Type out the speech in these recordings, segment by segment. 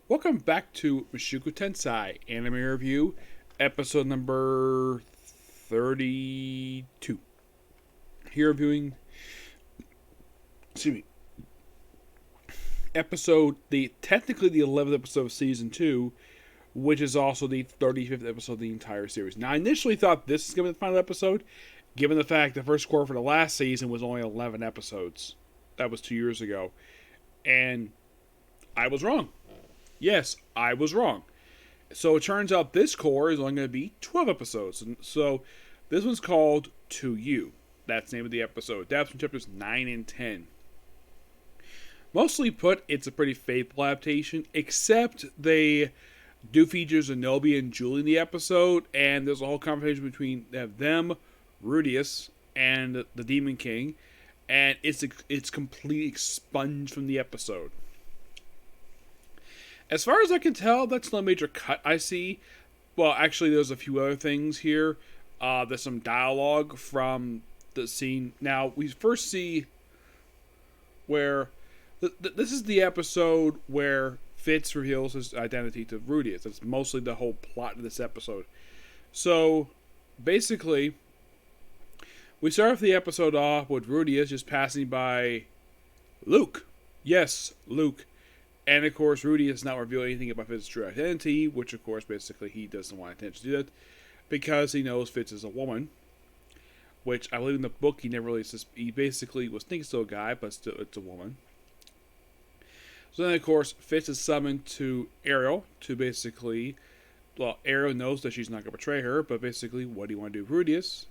Welcome back to Mushoku Tensei Anime Review, episode number 32. Here reviewing, excuse me, technically the 11th episode of season 2, which is also the 35th episode of the entire series. Now, I initially thought this was going to be the final episode, given the fact the first quarter for the last season was only 11 episodes. That was 2 years ago. And I was wrong. Yes, I was wrong. So it turns out this core is only going to be 12 episodes. And so this one's called To You. That's the name of the episode. Adapts from chapters 9 and 10. Mostly put, it's a pretty faithful adaptation, except they do feature Zenobi and Julie in the episode, and there's a whole conversation between them, Rudius, and the Demon King, and it's completely expunged from the episode. As far as I can tell, that's no major cut I see. Well, actually, there's a few other things here. There's some dialogue from the scene. Now, we first see where... this is the episode where Fitz reveals his identity to Rudius. That's mostly the whole plot of this episode. So, basically, we start off the episode off with Rudius just passing by Luke. Yes, Luke. And, of course, Rudy does not reveal anything about Fitz's true identity, which, of course, basically he doesn't want attention to do that because he knows Fitz is a woman, which I believe in the book he never really says. He basically was thinking still a guy, but still it's a woman. So then, of course, Fitz is summoned to Ariel to basically, well, Ariel knows that she's not going to betray her, but basically, what do you want to do with Rudius?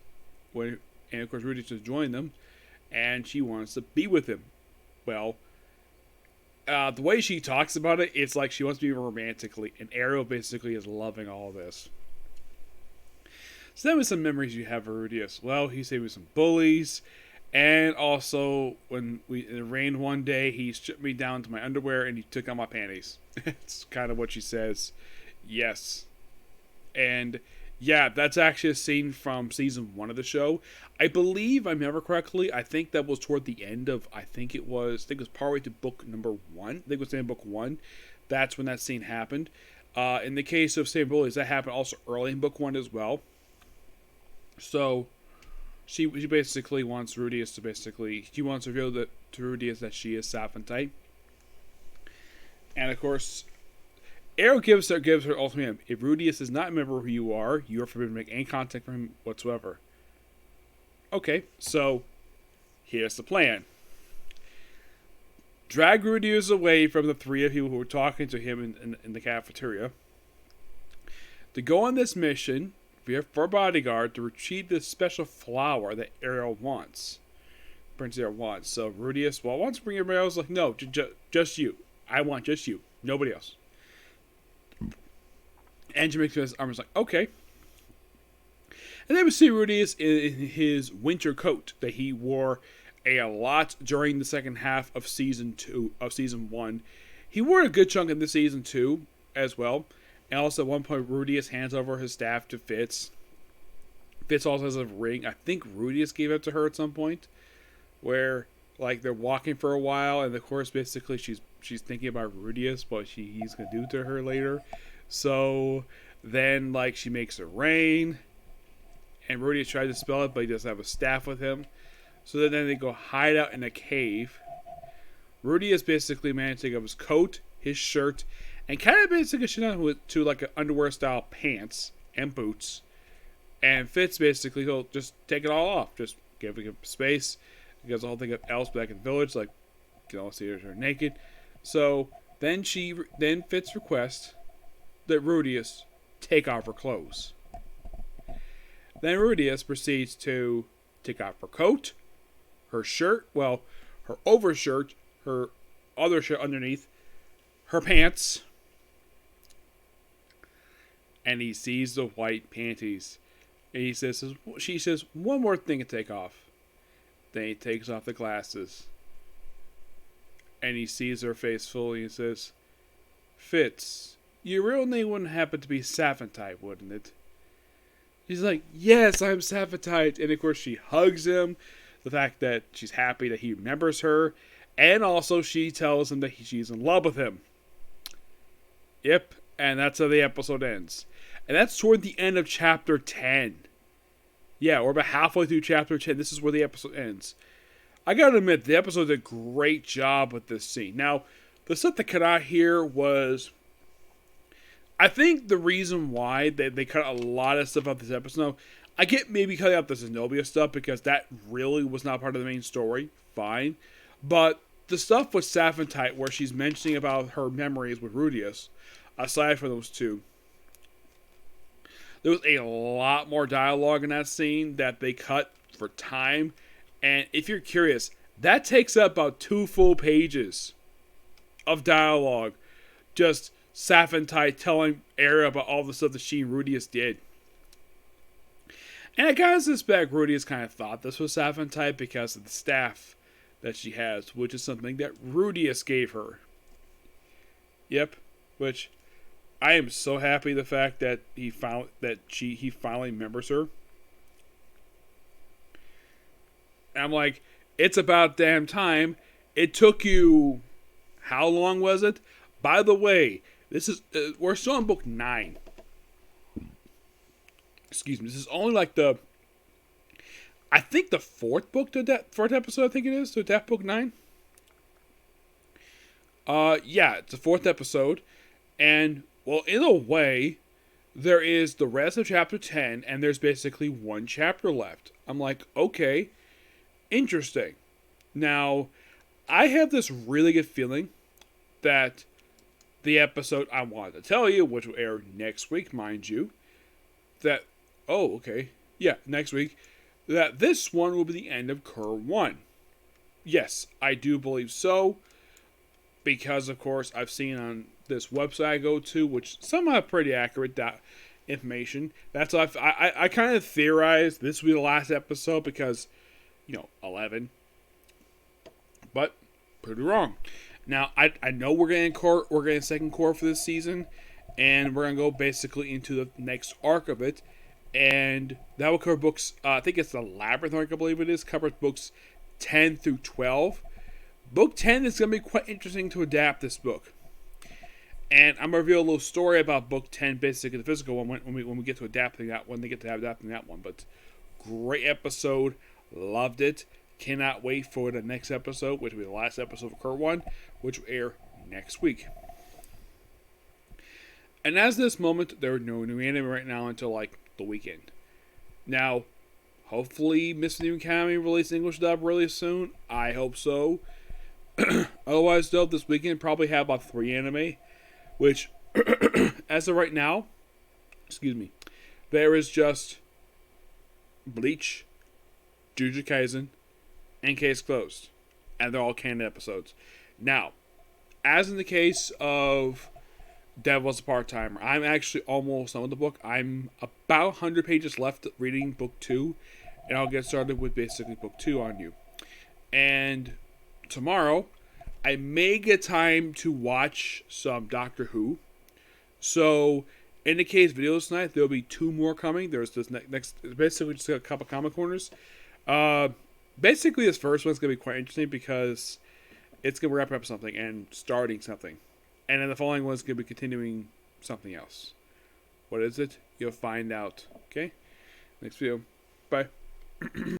And, of course, Rudius is joining them, and she wants to be with him. Well, the way she talks about it, it's like she wants to be romantically, and Ariel basically is loving all this. So then with some memories you have of Rudius. Well, he saved me some bullies, and also when it rained one day, he stripped me down to my underwear and he took out my panties. It's kind of what she says. Yes. And yeah, that's actually a scene from season 1 of the show. I believe, I remember correctly, I think that was toward the end of, I think it was partway to book number 1. I think it was in book 1. That's when that scene happened. In the case of Saving Bullies, that happened also early in book 1 as well. So, she basically wants Rudius to she wants to reveal to Rudius that she is Saphantite. And of course, Ariel gives her ultimatum. If Rudius does not remember who you are forbidden to make any contact with him whatsoever. Okay, so here's the plan. Drag Rudius away from the 3 of you who were talking to him in the cafeteria to go on this mission for a bodyguard to retrieve this special flower that Ariel wants. Prince Ariel wants. So Rudius, wants to bring everybody else. Like, no, just you. I want just you. Nobody else. And Jamaica's arm is like, okay. And then we see Rudius in his winter coat that he wore a lot during the second half of season 1. He wore a good chunk in the season 2 as well. And also at one point, Rudius hands over his staff to Fitz. Fitz also has a ring. I think Rudius gave it to her at some point, where like they're walking for a while, and of course, basically she's thinking about Rudius, what he's gonna do to her later. So then, like, she makes it rain, and Rudius tries to spell it, but he doesn't have a staff with him. So then they go hide out in a cave. Rudius basically managed to take off his coat, his shirt, and kind of basically shit on to like an underwear style pants and boots. And Fitz basically he'll just take it all off, just give him space. Because the whole thing else back in the village, like you can all see her naked. So then Fitz requests that Rudius take off her clothes. Then Rudius proceeds to take off her coat, her shirt, her overshirt, her other shirt underneath, her pants, and he sees the white panties. And she says, one more thing to take off. Then he takes off the glasses. And he sees her face fully and says, Fitz, your real name wouldn't happen to be Saphantite, wouldn't it? He's like, yes, I'm Saphantite. And of course she hugs him. The fact that she's happy that he remembers her. And also she tells him that she's in love with him. Yep, and that's how the episode ends. And that's toward the end of chapter 10. Yeah, we're about halfway through chapter 10. This is where the episode ends. I gotta admit, the episode did a great job with this scene. Now, the stuff that cut out here was... I think the reason why they cut a lot of stuff out this episode... I get maybe cutting out the Zenobia stuff because that really was not part of the main story. Fine. But the stuff with Saphantite where she's mentioning about her memories with Rudius, aside from those two, there was a lot more dialogue in that scene that they cut for time. And if you're curious, that takes up about 2 full pages of dialogue. Just Saphantite telling Aria about all the stuff that she and Rudius did. And I kind of suspect Rudius kind of thought this was Saphantite because of the staff that she has, which is something that Rudius gave her. Yep, which I am so happy the fact that he finally remembers her. And I'm like, it's about damn time. It took you, how long was it? By the way, this is we're still on book 9. Excuse me. This is only like I think the fourth episode. I think it is to Death Book 9. Yeah, it's the 4th episode, and well, in a way, there is the rest of chapter 10, and there's basically 1 chapter left. I'm like, okay, interesting. Now, I have this really good feeling that the episode I wanted to tell you, which will air next week, mind you, that, oh, okay, yeah, next week, that this one will be the end of Cur 1. Yes, I do believe so, because, of course, I've seen on this website I go to, which some have pretty accurate information. That's why I kind of theorized this will be the last episode because, 11. But, pretty wrong. Now, I know we're getting second core for this season, and we're going to go basically into the next arc of it, and that will cover books, I think it's the Labyrinth arc, I believe it is, covers books 10 through 12. Book 10 is going to be quite interesting to adapt this book. And I'm going to reveal a little story about book 10, basically the physical one, when we get to adapting that one, But great episode, loved it. Cannot wait for the next episode, which will be the last episode of Cur 1, which will air next week. And as this moment, there are no new anime right now until like the weekend. Now, hopefully Miss New Academy release English dub really soon. I hope so. Otherwise, though, this weekend probably have about 3 anime, which, as of right now, there is just Bleach, Jujutsu Kaisen, and Case Closed, and they're all canon episodes. Now, as in the case of Devil's a Part-Timer, I'm actually almost done with the book. I'm about 100 pages left reading book 2, and I'll get started with basically book 2 on you. And tomorrow, I may get time to watch some Doctor Who. So, in the case videos tonight, there'll be 2 more coming. There's this next, basically just a couple comic corners. Basically, this first one's going to be quite interesting because it's going to wrap up something and starting something. And then the following one's going to be continuing something else. What is it? You'll find out. Okay? Next video. Bye.